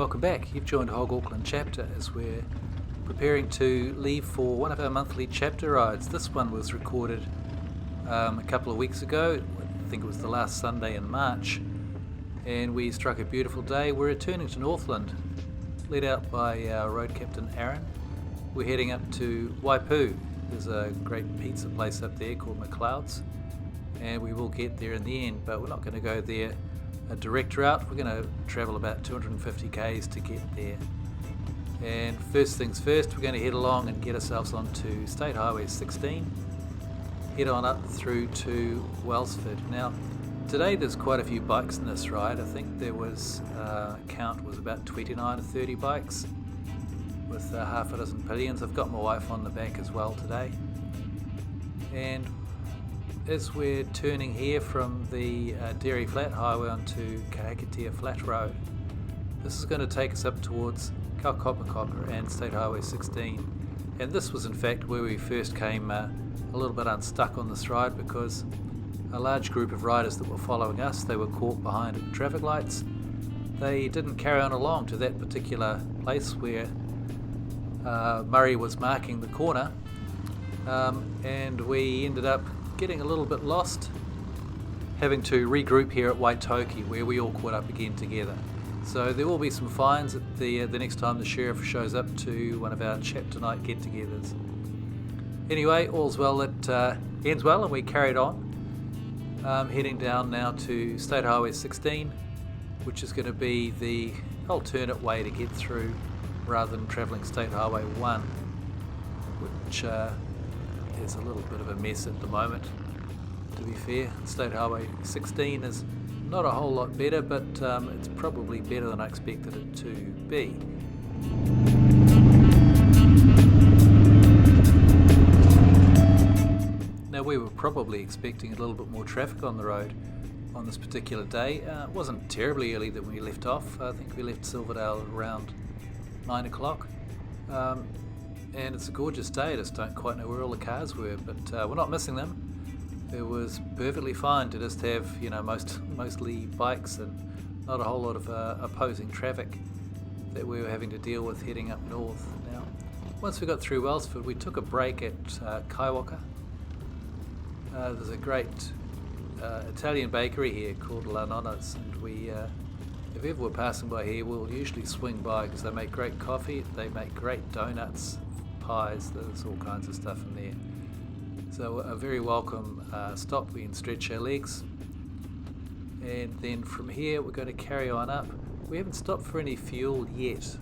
Welcome back. You've joined HOG Auckland Chapter as we're preparing to leave for one of our monthly chapter rides. This one was recorded a couple of weeks ago. I think it was the last Sunday in March, and we struck a beautiful day. We're returning to Northland, led out by our road captain Darren. We're heading up to Waipu. There's a great pizza place up there called McLeods, and we will get there in the end, but we're not going to go there a direct route. We're going to travel about 250 k's to get there. And first things first, we're going to head along and get ourselves onto State Highway 16, head on up through to Wellsford. Now today there's quite a few bikes in this ride. I think there was count was about 29 or 30 bikes with half a dozen pillions. I've got my wife on the back as well today. And as we're turning here from the Dairy Flat Highway onto Kaukapakapa Flat Road, this is going to take us up towards Kaukapakapa and State Highway 16. And this was in fact where we first came a little bit unstuck on this ride, because a large group of riders that were following us, they were caught behind at the traffic lights. They didn't carry on along to that particular place where Murray was marking the corner, and we ended up getting a little bit lost, having to regroup here at Waitoki, where we all caught up again together. So there will be some fines at the next time the sheriff shows up to one of our chapter night get-togethers. Anyway, all's well that ends well, and we carried on, heading down now to State Highway 16, which is going to be the alternate way to get through rather than travelling State Highway 1, which is a little bit of a mess at the moment, to be fair. State Highway 16 is not a whole lot better, but it's probably better than I expected it to be. Now we were probably expecting a little bit more traffic on the road on this particular day. It wasn't terribly early that we left off. I think we left Silverdale around 9 o'clock. And it's a gorgeous day. I just don't quite know where all the cars were, but we're not missing them. It was perfectly fine to just have, mostly bikes and not a whole lot of opposing traffic that we were having to deal with heading up north. Now, once we got through Wellsford, we took a break at Kaiwaka. There's a great Italian bakery here called Nonna's, and we, if ever we're passing by here, we'll usually swing by because they make great coffee, they make great donuts, pies, there's all kinds of stuff in there. So a very welcome stop. We can stretch our legs, and then from here we're going to carry on up. We haven't stopped for any fuel yet.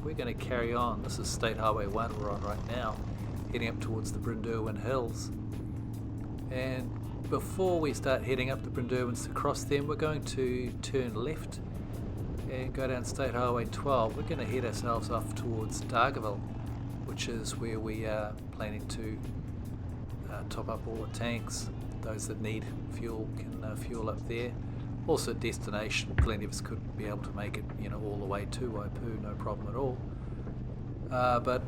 We're going to carry on. This is State Highway 1 we're on right now, heading up towards the Brynderwyn Hills. And before we start heading up the Brynderwyns to cross them, we're going to turn left and go down State Highway 12. We're going to head ourselves off towards Dargaville, which is where we are planning to top up all the tanks. Those that need fuel can fuel up there. Also destination, plenty of us could be able to make it all the way to Waipu, no problem at all. But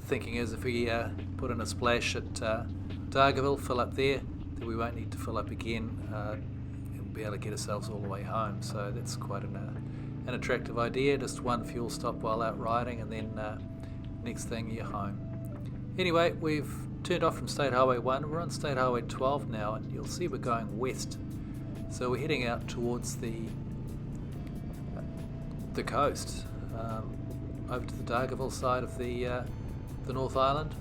thinking is, if we put in a splash at Dargaville, fill up there, then we won't need to fill up again and be able to get ourselves all the way home. So that's quite an attractive idea. Just one fuel stop while out riding, and then next thing you're home. Anyway, we've turned off from State Highway 1. We're on State Highway 12 now, and you'll see we're going west. So we're heading out towards the coast, over to the Dargaville side of the North Island.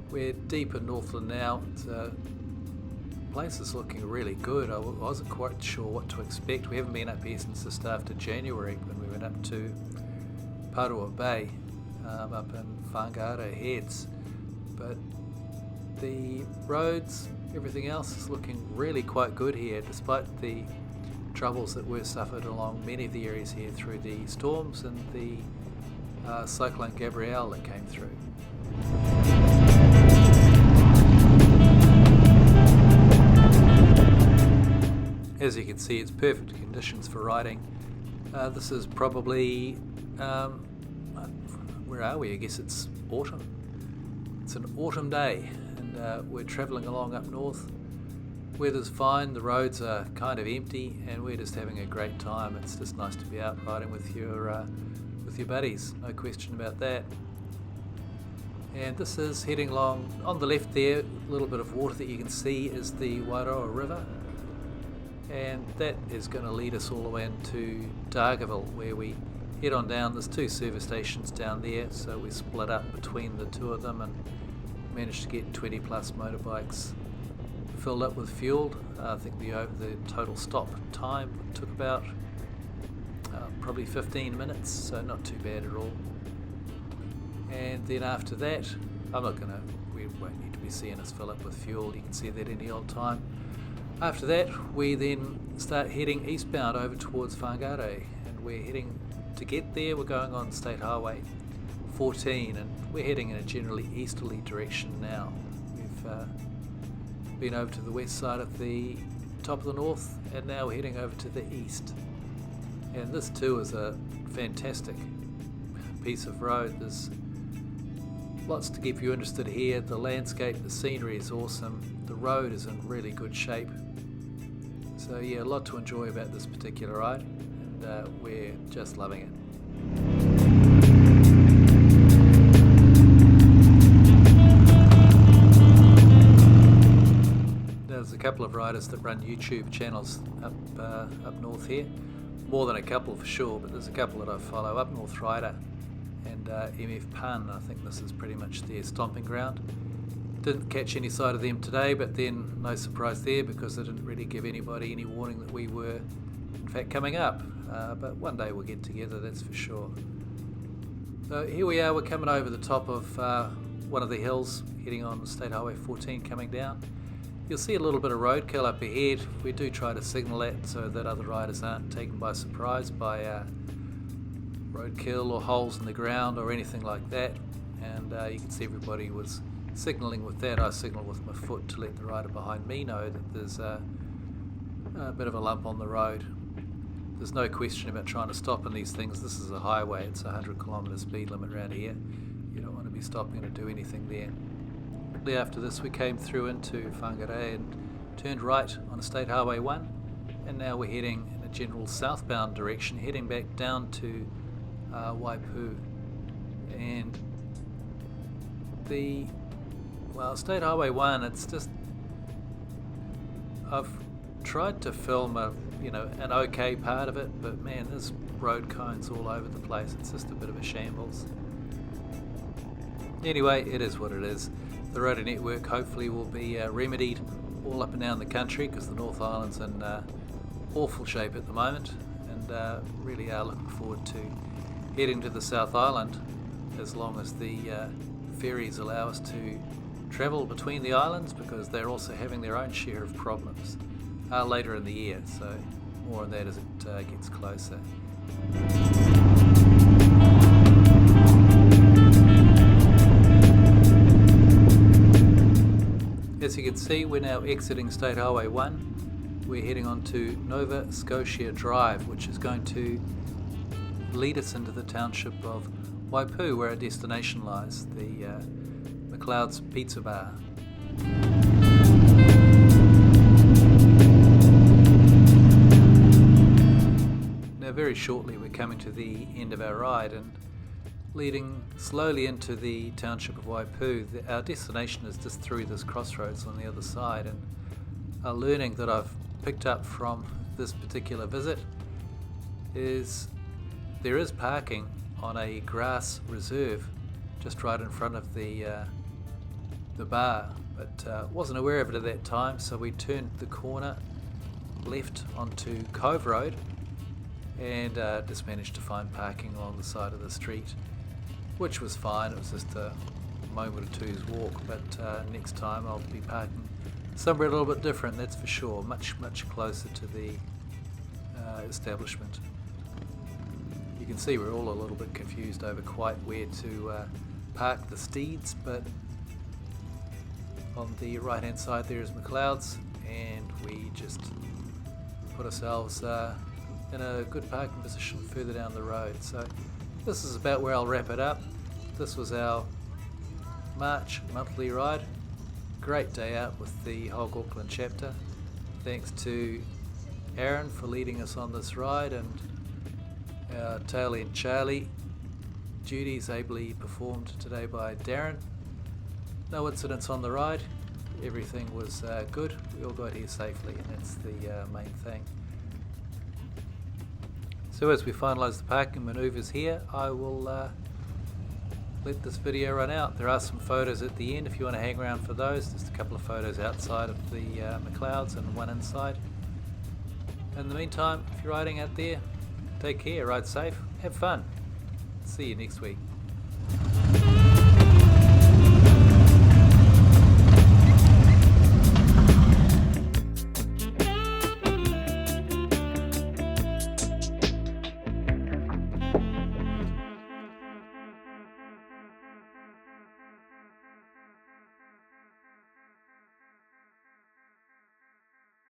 We're deep in Northland now. The place is looking really good. I wasn't quite sure what to expect. We haven't been up here since just after January, when we went up to Parua Bay, up in Whangarei Heads. But the roads, everything else is looking really quite good here, despite the troubles that were suffered along many of the areas here through the storms and the Cyclone Gabrielle that came through. As you can see, it's perfect conditions for riding. This is probably, where are we? I guess it's autumn. It's an autumn day, and we're travelling along up north. Weather's fine, the roads are kind of empty, and we're just having a great time. It's just nice to be out riding with your buddies, no question about that. And this is heading along on the left there. A little bit of water that you can see is the Wairoa River, and that is going to lead us all the way into Dargaville, where we head on down. There's 2 service stations down there, so we split up between the 2 of them and managed to get 20 plus motorbikes filled up with fuel. I think the total stop time took about probably 15 minutes, so not too bad at all. And then after that, we won't need to be seeing us fill up with fuel, you can see that any old time. After that, we then start heading eastbound over towards Whangarei, and we're heading to get there. We're going on State Highway 14, and we're heading in a generally easterly direction now. We've been over to the west side of the top of the north, and now we're heading over to the east. And this too is a fantastic piece of road. There's lots to keep you interested here. The landscape, the scenery is awesome. The road is in really good shape. So yeah, a lot to enjoy about this particular ride, and we're just loving it. There's a couple of riders that run YouTube channels up north here. More than a couple for sure, but there's a couple that I follow. Up North Rider and MF Pun. I think this is pretty much their stomping ground. Didn't catch any sight of them today, but then no surprise there, because they didn't really give anybody any warning that we were in fact coming up. But one day we'll get together, that's for sure. So here we are, we're coming over the top of one of the hills, heading on State Highway 14 coming down. You'll see a little bit of roadkill up ahead. We do try to signal that so that other riders aren't taken by surprise by roadkill or holes in the ground or anything like that. And you can see everybody was signalling with that. I signal with my foot to let the rider behind me know that there's a bit of a lump on the road. There's no question about trying to stop in these things. This is a highway, it's a 100km speed limit around here. You don't want to be stopping to do anything there. After this we came through into Whangarei and turned right on State Highway 1, and now we're heading in a general southbound direction, heading back down to Waipu. And State Highway 1, it's just, I've tried to film an okay part of it, but man, there's road cones all over the place. It's just a bit of a shambles. Anyway, it is what it is. The road network hopefully will be remedied all up and down the country, because the North Island's in awful shape at the moment, and really are looking forward to heading to the South Island, as long as the ferries allow us to travel between the islands, because they're also having their own share of problems later in the year, so more on that as it gets closer. As you can see, we're now exiting State Highway 1. We're heading on to Nova Scotia Drive, which is going to lead us into the township of Waipu, where our destination lies, the McLeods Pizza Bar. Now very shortly we're coming to the end of our ride, and leading slowly into the township of Waipu. Our destination is just through this crossroads on the other side, and a learning that I've picked up from this particular visit is there is parking on a grass reserve just right in front of the bar, but wasn't aware of it at that time, so we turned the corner left onto Cove Road and just managed to find parking along the side of the street, which was fine. It was just a moment or two's walk, but next time I'll be parking somewhere a little bit different, that's for sure, much closer to the establishment. You can see we're all a little bit confused over quite where to park the steeds, but on the right hand side there is McLeods, and we just put ourselves in a good parking position further down the road. So this is about where I'll wrap it up. This was our March monthly ride. Great day out with the HOG Auckland Chapter. Thanks to Aaron for leading us on this ride, and our tail end Charlie. Duties ably performed today by Darren. No incidents on the ride. Everything was good. We all got here safely, and that's the main thing. So as we finalise the parking manoeuvres here, I will let this video run out. There are some photos at the end if you want to hang around for those. Just a couple of photos outside of the McLeods and one inside. In the meantime, if you're riding out there, take care, ride safe, have fun. See you next week.